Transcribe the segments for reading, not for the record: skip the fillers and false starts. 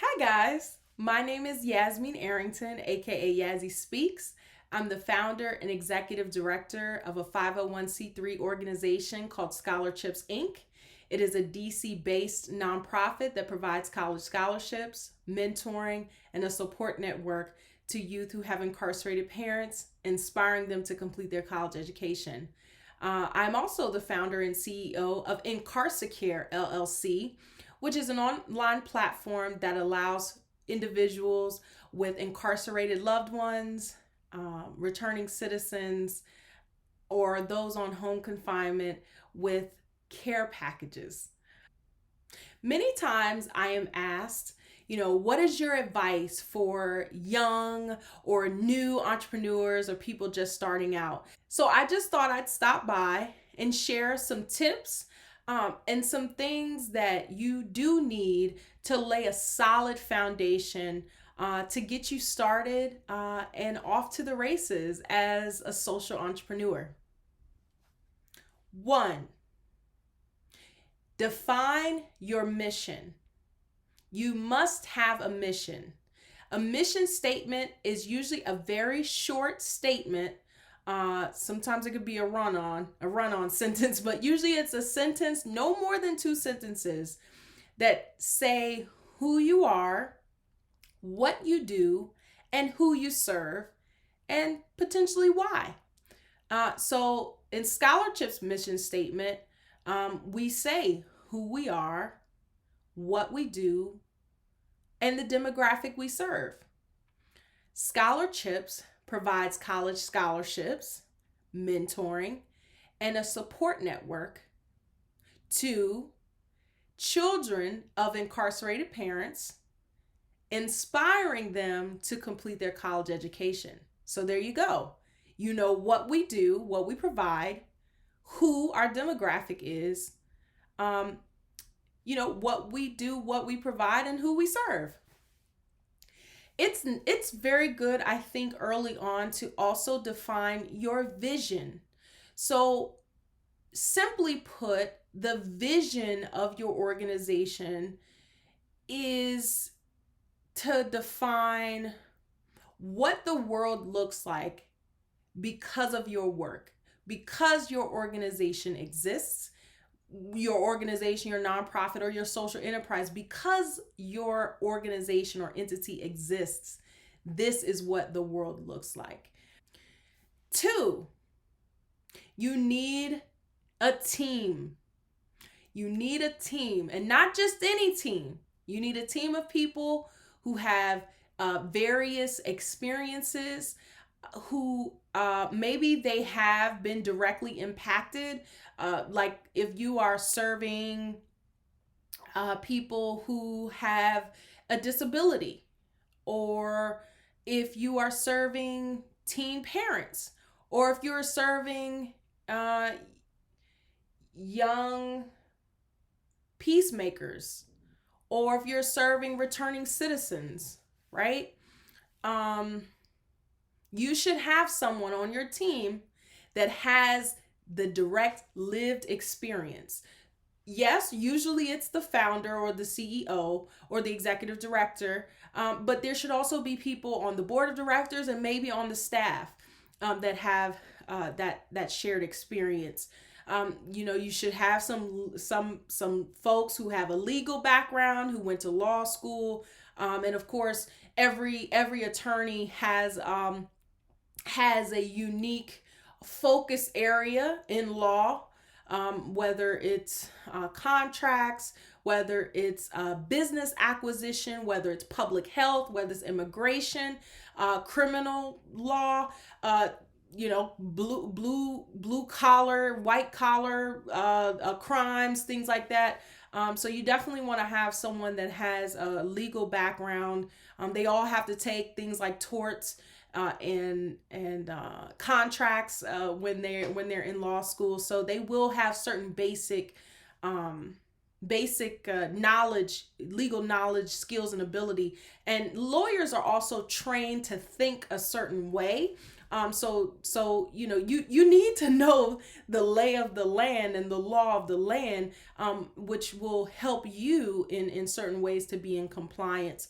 Hi guys, my name is Yasmine Arrington, aka YazzieSpeaks. I'm the founder and executive director of a 501c3 organization called Scholarships Inc. It is a DC based nonprofit that provides college scholarships, mentoring, and a support network to youth who have incarcerated parents, inspiring them to complete their college education. I'm also the founder and CEO of Incarcicare LLC, which is an online platform that allows individuals with incarcerated loved ones, returning citizens, or those on home confinement with care packages. Many times I am asked, what is your advice for young or new entrepreneurs or people just starting out? So I just thought I'd stop by and share some tips and some things that you do need to lay a solid foundation to get you started and off to the races as a social entrepreneur. One, define your mission. You must have a mission. A mission statement is usually a very short statement. Sometimes it could be a run-on sentence, but usually it's a sentence, no more than two sentences that say who you are, what you do, and who you serve, and potentially why. So in Scholarship's mission statement, we say who we are, what we do, and the demographic we serve. Scholarships provides college scholarships, mentoring, and a support network to children of incarcerated parents, inspiring them to complete their college education. So there you go. You know what we do, what we provide, who our demographic is, what we do, what we provide, and who we serve. It's very good, I think, early on to also define your vision. So simply put, the vision of your organization is to define what the world looks like because of your work, because your organization exists, your organization, your nonprofit, or your social enterprise, because your organization or entity exists, this is what the world looks like. Two, you need a team. You need a team, and not just any team. You need a team of people who have various experiences, who maybe they have been directly impacted. Like if you are serving people who have a disability, or if you are serving teen parents, or if you're serving young peacemakers, or if you're serving returning citizens, right? You should have someone on your team that has the direct lived experience. Yes, usually it's the founder or the CEO or the executive director, but there should also be people on the board of directors and maybe on the staff that have that shared experience. You should have some folks who have a legal background, who went to law school, and of course, every attorney has a unique focus area in law, whether it's contracts, whether it's business acquisition, whether it's public health, whether it's immigration, criminal law, blue collar, white collar crimes, things like that. So you definitely want to have someone that has a legal background. They all have to take things like torts and contracts when they're in law school. So they will have certain basic knowledge, legal knowledge, skills, and ability. And lawyers are also trained to think a certain way, So you need to know the lay of the land and the law of the land, which will help you in certain ways to be in compliance.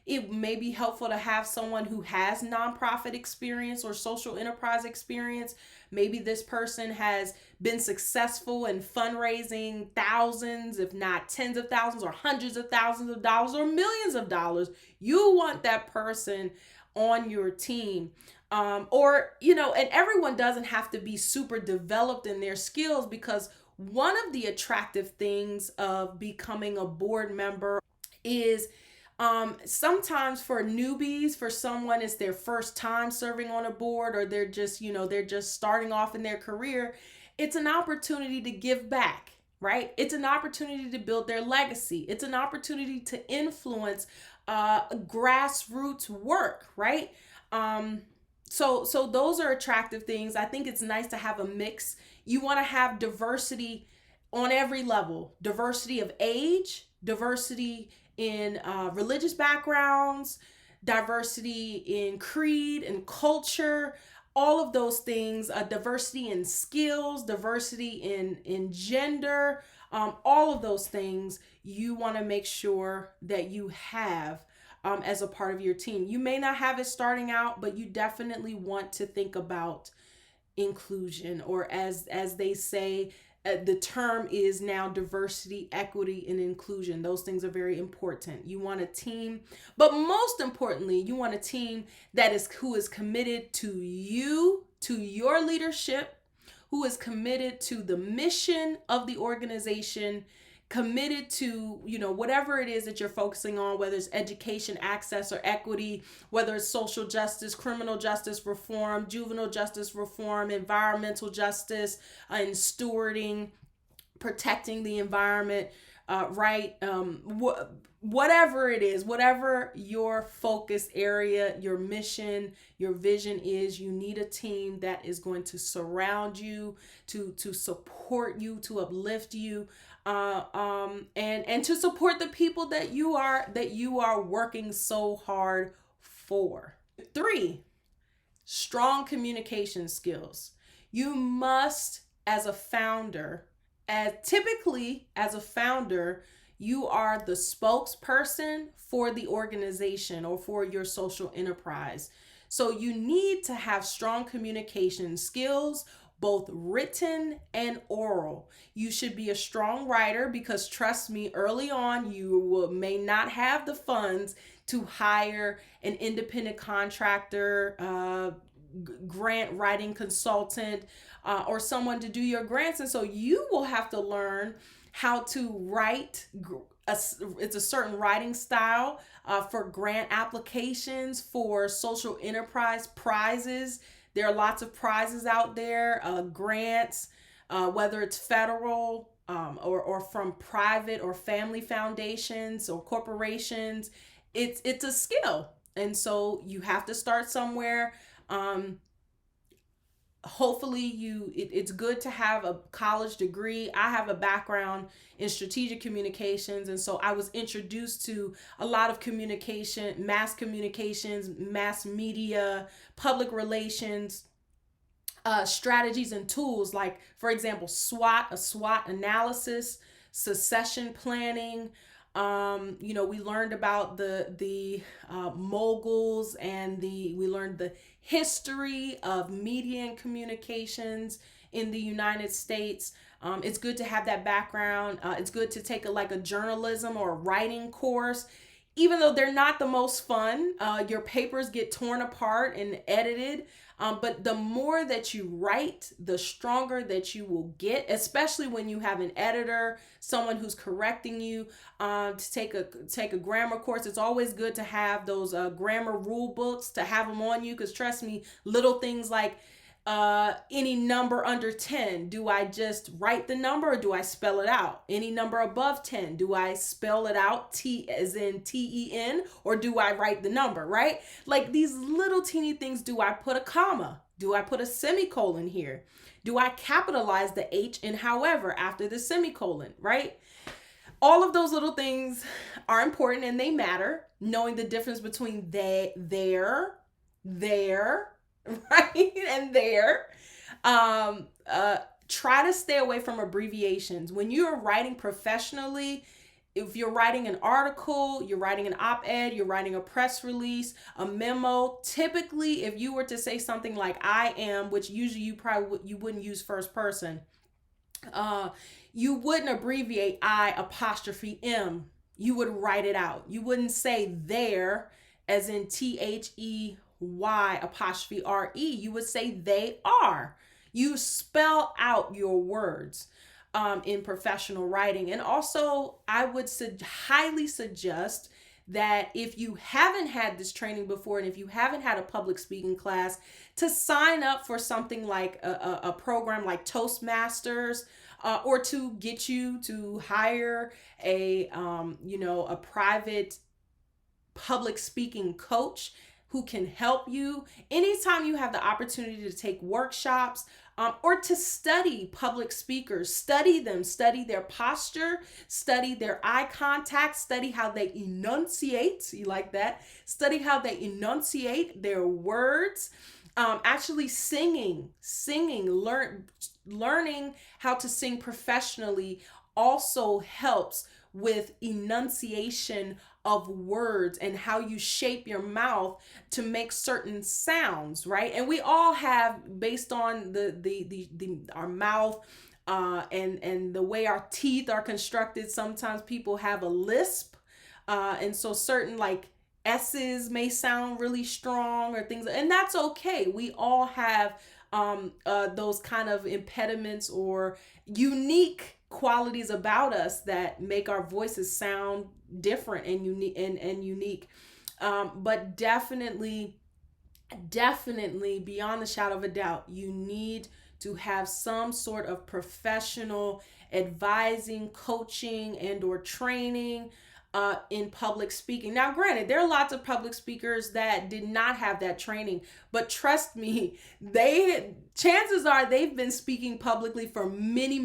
It may be helpful to have someone who has nonprofit experience or social enterprise experience. Maybe this person has been successful in fundraising thousands, if not tens of thousands or hundreds of thousands of dollars or millions of dollars. You want that person on your team. And everyone doesn't have to be super developed in their skills, because one of the attractive things of becoming a board member is sometimes for newbies, for someone it's their first time serving on a board, or they're just starting off in their career. It's an opportunity to give back, right? It's an opportunity to build their legacy. It's an opportunity to influence grassroots work, right? So those are attractive things. I think it's nice to have a mix. You want to have diversity on every level: diversity of age, diversity in religious backgrounds, diversity in creed and culture, all of those things, diversity in skills, diversity in gender, all of those things you want to make sure that you have as a part of your team. You may not have it starting out, but you definitely want to think about inclusion, or as they say, the term is now diversity, equity, and inclusion. Those things are very important. You want a team, but most importantly, you want a team who is committed to you, to your leadership, who is committed to the mission of the organization, committed to whatever it is that you're focusing on, whether it's education, access, or equity, whether it's social justice, criminal justice reform, juvenile justice reform, environmental justice, and stewarding, protecting the environment, right? Whatever it is, whatever your focus area, your mission, your vision is, you need a team that is going to surround you, to support you, to uplift you, and to support the people that you are working so hard for. 3, strong communication skills. You must, as a founder, typically as a founder, you are the spokesperson for the organization or for your social enterprise. So you need to have strong communication skills, both written and oral. You should be a strong writer, because trust me, early on may not have the funds to hire an independent contractor, grant writing consultant, or someone to do your grants. And so you will have to learn how to write. It's a certain writing style for grant applications, for social enterprise prizes. There are lots of prizes out there, grants, whether it's federal or from private or family foundations or corporations. It's a skill. And so you have to start somewhere. Hopefully it's good to have a college degree. I have a background in strategic communications, and so I was introduced to a lot of communications, mass media, public relations, strategies and tools, like, for example, a SWOT analysis, succession planning. We learned about the moguls, and we learned the history of media and communications in the United States. It's good to have that background. It's good to take a journalism or a writing course, even though they're not the most fun. Your papers get torn apart and edited. But the more that you write, the stronger that you will get, especially when you have an editor, someone who's correcting you. To take a grammar course, it's always good to have those grammar rule books, to have them on you, because trust me, little things like any number under 10, do I just write the number or do I spell it out? Any number above 10, do I spell it out, T as in TEN, or do I write the number, right? Like these little teeny things. Do I put a comma? Do I put a semicolon here? Do I capitalize the H in however after the semicolon, right? All of those little things are important and they matter. Knowing the difference between there, right? And there. Um, uh, Try to stay away from abbreviations. When you're writing professionally, if you're writing an article, you're writing an op-ed, you're writing a press release, a memo, typically if you were to say something like I am, which usually you wouldn't use first person, uh, you wouldn't abbreviate I apostrophe M. You would write it out. You wouldn't say there as in THEY apostrophe RE. You would say they are. You spell out your words in professional writing. And also, I would highly suggest that if you haven't had this training before and if you haven't had a public speaking class, to sign up for something like a program like Toastmasters, or to get you to hire a private public speaking coach who can help you. Anytime you have the opportunity to take workshops, or to study public speakers, study them, study their posture, study their eye contact, study how they enunciate. You like that? Study how they enunciate their words. Actually learning how to sing professionally also helps with enunciation of words and how you shape your mouth to make certain sounds, right? And we all have, based on our mouth and the way our teeth are constructed, sometimes people have a lisp, and so certain like S's may sound really strong or things, and that's okay. We all have those kind of impediments or unique qualities about us that make our voices sound different and unique. But definitely beyond the shadow of a doubt, you need to have some sort of professional advising, coaching, and or training in public speaking. Now, granted, there are lots of public speakers that did not have that training, but trust me, chances are they've been speaking publicly for many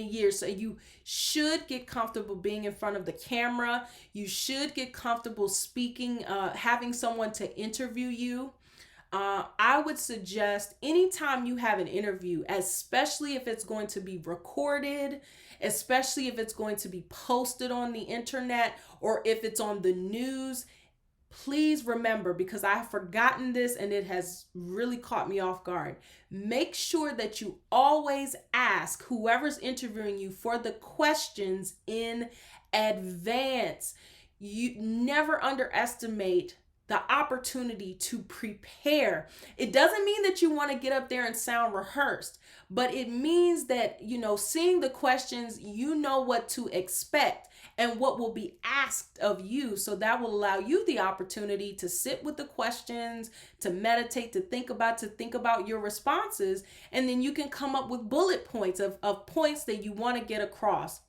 years. So you should get comfortable being in front of the camera. You should get comfortable speaking, having someone to interview you. I would suggest anytime you have an interview, especially if it's going to be recorded, especially if it's going to be posted on the internet or if it's on the news, please remember, because I have forgotten this and it has really caught me off guard. Make sure that you always ask whoever's interviewing you for the questions in advance. You never underestimate the opportunity to prepare. It doesn't mean that you want to get up there and sound rehearsed, but it means that, seeing the questions, you know what to expect and what will be asked of you. So that will allow you the opportunity to sit with the questions, to meditate, to think about your responses. And then you can come up with bullet points of points that you want to get across.